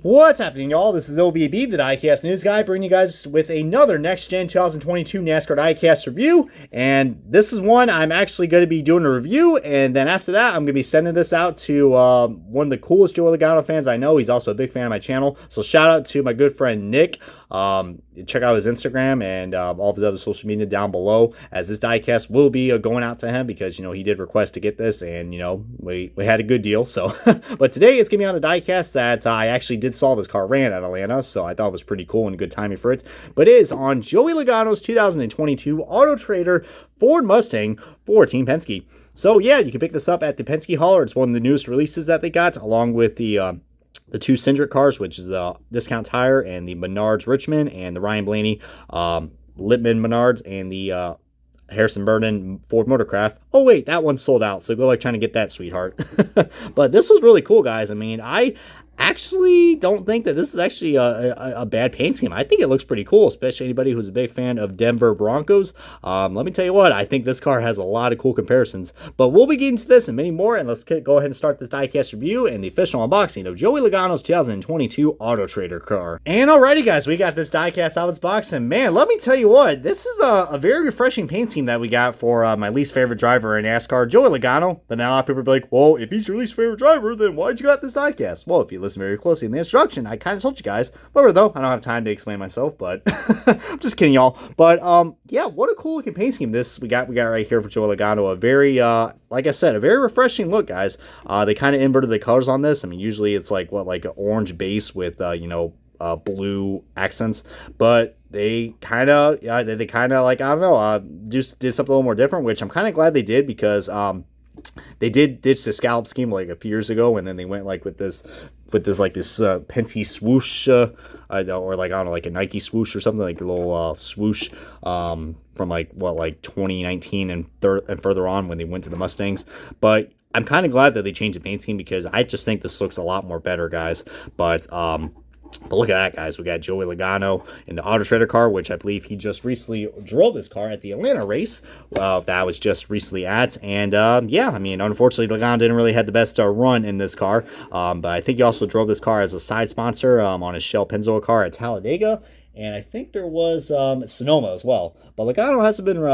What's happening, y'all? This is OBB, the Diecast News Guy, bringing you guys with another Next Gen 2022 NASCAR Diecast review. And this is one I'm actually going to be doing a review, and then after that, I'm going to be sending this out to one of the coolest Joey Logano fans I know. He's also a big fan of my channel. So shout out to my good friend Nick. Check out his Instagram and all of his other social media down below, as this diecast will be going out to him because, you know, he did request to get this, and, you know, we had a good deal. So, but today it's going to be on a diecast that I actually did saw this car ran at Atlanta, so I thought it was pretty cool and good timing for it. But it is on Joey Logano's 2022 Autotrader Ford Mustang for Team Penske. So, yeah, you can pick this up at the Penske hauler. It's one of the newest releases that they got, along with the two Cindric cars, which is the Discount Tire and the Menards Richmond, and the Ryan Blaney Lippman Menards, and the Harrison Burton Ford Motorcraft. Oh wait, that one's sold out, so go like trying to get that, sweetheart. But this was really cool, guys. I mean, I actually don't think that this is actually a bad paint scheme. I think it looks pretty cool, especially anybody who's a big fan of Denver Broncos. Let me tell you what, I think this car has a lot of cool comparisons. But we'll be getting to this and many more, and let's go ahead and start this diecast review and the official unboxing of Joey Logano's 2022 Autotrader car. And alrighty, guys, we got this diecast out of its box, and man, let me tell you what, this is a very refreshing paint scheme that we got for my least favorite driver in NASCAR, Joey Logano. But now a lot of people will be like, well, if he's your least favorite driver, then why'd you got this diecast? Well, if you listen very closely in the instruction, I kind of told you guys. Whatever, though, I don't have time to explain myself, but I'm just kidding, y'all. But yeah, what a cool looking paint scheme this we got right here for Joey Logano. A very like I said, a very refreshing look, guys. They kind of inverted the colors on this. I mean, usually it's like an orange base with you know, blue accents, but they kind of like, I don't know, just did something a little more different, which I'm kind of glad they did, because they did ditch the scallop scheme like a few years ago, and then they went like with this Penske swoosh, or like, I don't know, like a Nike swoosh or something, like a little swoosh from like 2019 and further on, when they went to the Mustangs. But I'm kind of glad that they changed the paint scheme, because I just think this looks a lot more better, guys. But look at that, guys. We got Joey Logano in the Autotrader car, which I believe he just recently drove this car at the Atlanta race that was just recently at. And yeah, I mean, unfortunately, Logano didn't really have the best run in this car. But I think he also drove this car as a side sponsor on his Shell Pennzoil car at Talladega. And I think there was Sonoma as well. But Logano hasn't been...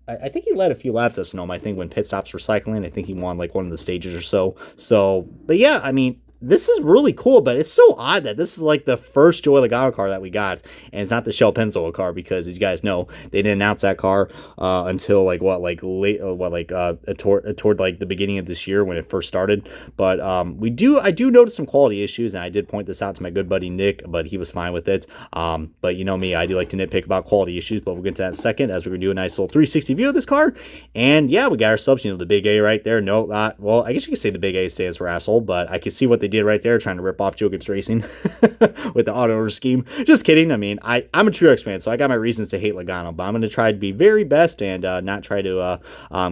I think he led a few laps at Sonoma. I think when pit stops were cycling, I think he won like one of the stages or so. So, but yeah, I mean, this is really cool, but it's so odd that this is like the first Joey Logano car that we got, and it's not the Shell Pennzoil car, because as you guys know, they didn't announce that car until like toward like the beginning of this year when it first started. But I do notice some quality issues, and I did point this out to my good buddy Nick, but he was fine with it. But you know me, I do like to nitpick about quality issues, but we'll get to that in a second, as we're gonna do a nice little 360 view of this car. And yeah, we got ourselves, you know, the big A right there. No, not, well, I guess you could say the big A stands for asshole, but I can see what they did right there, trying to rip off Joe Gibbs Racing with the auto scheme. Just kidding. I mean, I'm a Truex fan, so I got my reasons to hate Logano, but I'm going to try to be very best and not try to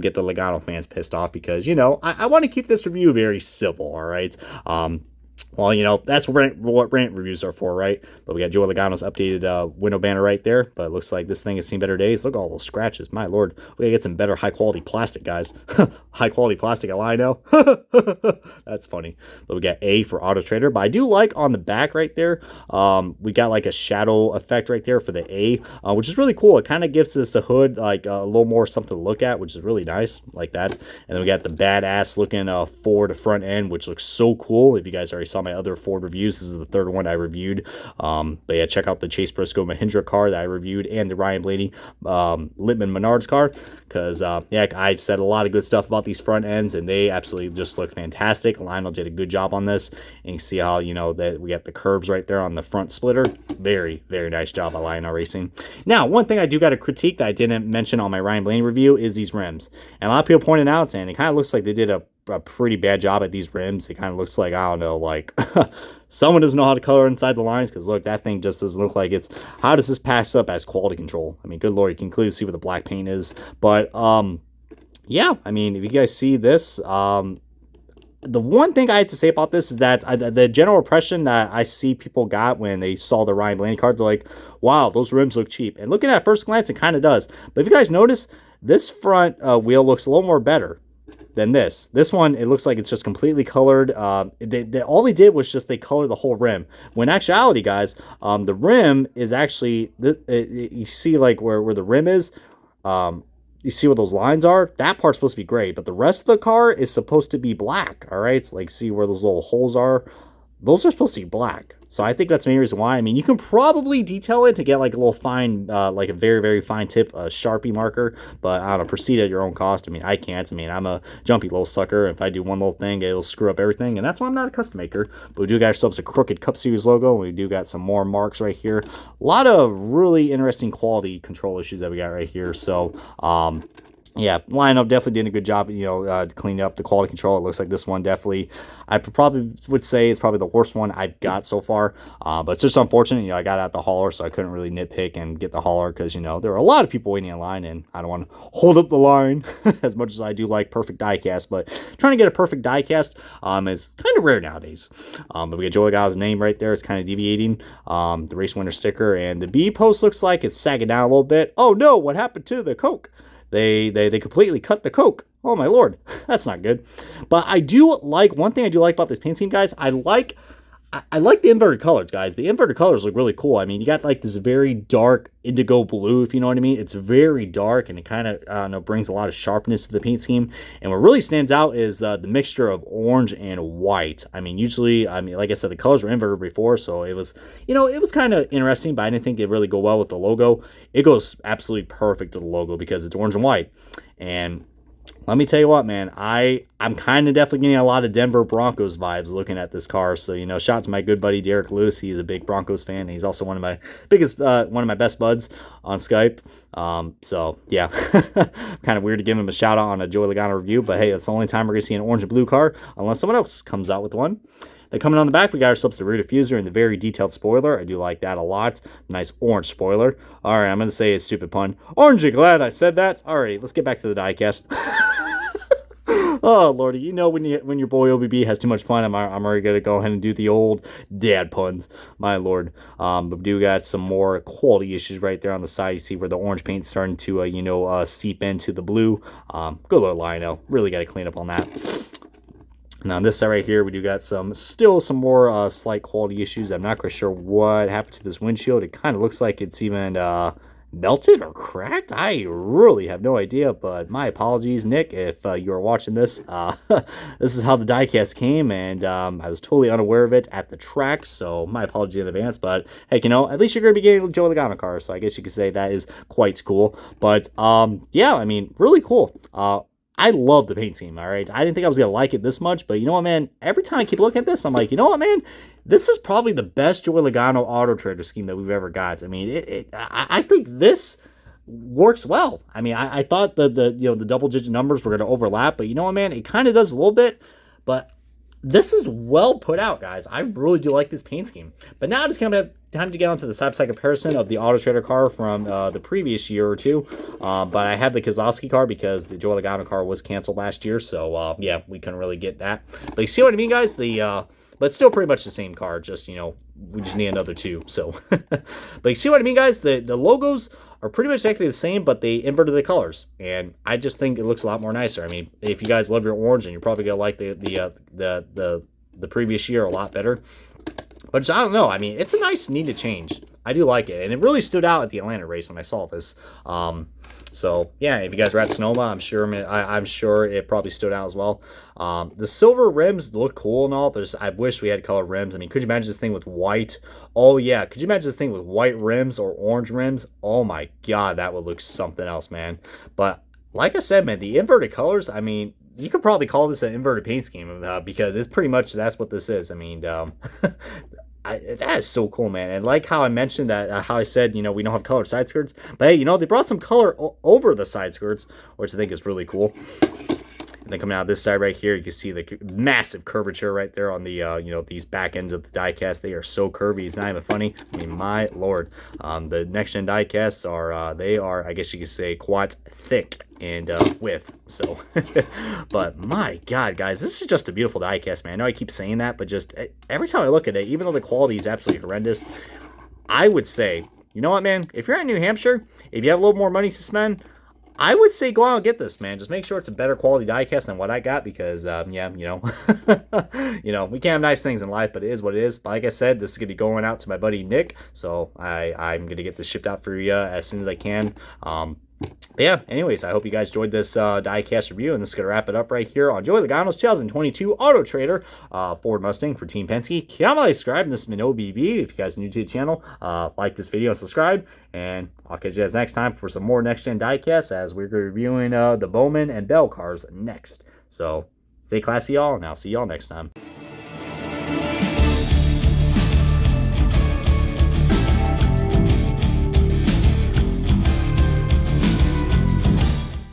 get the Logano fans pissed off, because, you know, I want to keep this review very civil, all right? Well, you know, that's what rant reviews are for, right? But we got Joey Logano's updated window banner right there. But it looks like this thing has seen better days. Look at all those scratches. My lord. We gotta get some better high-quality plastic, guys. High-quality plastic at Lino. That's funny. But we got A for Autotrader. But I do like on the back right there, we got like a shadow effect right there for the A, which is really cool. It kind of gives us the hood like a little more something to look at, which is really nice, like that. And then we got the badass looking Ford front end, which looks so cool. If you guys already saw my other Ford reviews, this is the third one I reviewed. But yeah, check out the Chase Briscoe Mahindra car that I reviewed, and the Ryan Blaney Lippman Menards car, because yeah, I've said a lot of good stuff about these front ends, and they absolutely just look fantastic. Lionel did a good job on this, and you see how, you know, that we got the curbs right there on the front splitter. Very, very nice job by Lionel Racing. Now, one thing I do got to critique that I didn't mention on my Ryan Blaney review is these rims, and a lot of people pointed out, and it kind of looks like they did a pretty bad job at these rims. It kind of looks like, I don't know, like someone doesn't know how to color inside the lines, because look, that thing just doesn't look like it's... How does this pass up as quality control? I mean, good lord, you can clearly see where the black paint is. But yeah, I mean, if you guys see this, the one thing I had to say about this is that the general impression that I see people got when they saw the Ryan Blaney card, they're like, wow, those rims look cheap. And looking at first glance, it kind of does. But if you guys notice, this front wheel looks a little more better. than this. This one, it looks like it's just completely colored. All they did was just they colored the whole rim. When in actuality, guys, the rim is actually, you see like where the rim is, you see where those lines are? That part's supposed to be gray, but the rest of the car is supposed to be black, all right? It's like, see where those little holes are? Those are supposed to be black. So I think that's the main reason why. I mean, you can probably detail it to get like a little fine, like a very, very fine tip Sharpie marker, but I don't know, proceed at your own cost. I mean, I can't. I mean, I'm a jumpy little sucker. If I do one little thing, it'll screw up everything, and that's why I'm not a custom maker. But we do got ourselves a Crooked Cup Series logo, and we do got some more marks right here. A lot of really interesting quality control issues that we got right here. So, yeah, lineup definitely did a good job, cleaning up the quality control. It looks like this one definitely, I probably would say it's probably the worst one I've got so far. But it's just unfortunate, I got out the hauler, so I couldn't really nitpick and get the hauler because, there were a lot of people waiting in line, and I don't want to hold up the line as much as I do like perfect diecast. But trying to get a perfect diecast is kind of rare nowadays. But we got Joey Logano's name right there. It's kind of deviating. The race winner sticker, and the B post looks like it's sagging down a little bit. Oh no, what happened to the Coke? They completely cut the Coke. Oh my lord, that's not good. But I do like, one thing I do like about this paint scheme, guys, I like the inverted colors, guys. The inverted colors look really cool. I mean, you got like this very dark indigo blue, if you know what I mean. It's very dark, and it kind of, I don't know, brings a lot of sharpness to the paint scheme. And what really stands out is the mixture of orange and white. I mean, usually, like I said, the colors were inverted before, so it was, it was kind of interesting, but I didn't think it'd really go well with the logo. It goes absolutely perfect with the logo because it's orange and white. And let me tell you what, man, I'm kind of definitely getting a lot of Denver Broncos vibes looking at this car. So, shout out to my good buddy Derek Lewis. He's a big Broncos fan. And he's also one of my best buds on Skype. So yeah, kind of weird to give him a shout out on a Joey Logano review, but hey, that's the only time we're gonna see an orange and blue car unless someone else comes out with one. Then coming on the back, we got ourselves the rear diffuser and the very detailed spoiler. I do like that a lot. Nice orange spoiler. All right, I'm going to say a stupid pun. Aren't you glad I said that? All right, let's get back to the diecast. Oh, lordy, when your boy OBB has too much fun, I'm already going to go ahead and do the old dad puns. My lord. But we do got some more quality issues right there on the side. You see where the orange paint's starting to, seep into the blue. Good little lino. Really got to clean up on that. Now on this side right here, we do got still some more slight quality issues. I'm not quite sure what happened to this windshield. It kind of looks like it's even melted or cracked. I really have no idea, but my apologies, Nick, if you are watching this. This is how the diecast came, and I was totally unaware of it at the track, so my apologies in advance. But heck, at least you're going to be getting a Joey Logano car, so I guess you could say that is quite cool. But yeah, I mean, really cool. I love the paint scheme, all right? I didn't think I was going to like it this much, but you know what, man? Every time I keep looking at this, I'm like, you know what, man? This is probably the best Joey Logano Autotrader scheme that we've ever got. I mean, I think this works well. I mean, I thought the double-digit numbers were going to overlap, but you know what, man? It kind of does a little bit, but this is well put out, guys. I really do like this paint scheme. But now it's kind of time to get onto the side-by-side comparison of the Autotrader car from the previous year or two. But I had the Kozlowski car because the Joey Logano car was canceled last year. So, yeah, we couldn't really get that. But you see what I mean, guys? But still pretty much the same car. Just, we just need another two. So, but you see what I mean, guys? The logos are pretty much exactly the same, but they inverted the colors. And I just think it looks a lot more nicer. I mean, if you guys love your orange, and you're probably going to like the previous year a lot better. But I don't know. I mean, it's a nice, needed change. I do like it. And it really stood out at the Atlanta race when I saw this. So, yeah, if you guys were at Sonoma, I'm sure it probably stood out as well. The silver rims look cool and all, but I wish we had color rims. I mean, could you imagine this thing with white? Oh, yeah. Could you imagine this thing with white rims or orange rims? Oh, my God. That would look something else, man. But like I said, man, the inverted colors, I mean, you could probably call this an inverted paint scheme because it's pretty much that's what this is. I mean, that is so cool, man. And like how I mentioned that, how I said, we don't have colored side skirts. But hey, they brought some color over the side skirts, which I think is really cool. And then coming out this side right here, you can see the massive curvature right there on the, these back ends of the diecast. They are so curvy. It's not even funny. I mean, my lord. The next-gen diecasts are, I guess you could say, quite thick and width. So, but my God, guys, this is just a beautiful diecast, man. I know I keep saying that, but just every time I look at it, even though the quality is absolutely horrendous, I would say, you know what, man? If you're in New Hampshire, if you have a little more money to spend, I would say go out and get this, man. Just make sure it's a better quality diecast than what I got, because yeah, you know, we can't have nice things in life, but it is what it is. But like I said, this is gonna be going out to my buddy Nick, so I'm gonna get this shipped out for you as soon as I can. But yeah, anyways, I hope you guys enjoyed this diecast review, and this is going to wrap it up right here on Joey Logano's 2022 Auto Trader Ford Mustang for Team Penske. Comment, like, subscribe, and this has been OBB. If you guys are new to the channel, like this video and subscribe, and I'll catch you guys next time for some more next-gen diecasts, as we're reviewing the Bowman and Bell cars next. So stay classy, y'all, and I'll see y'all next time.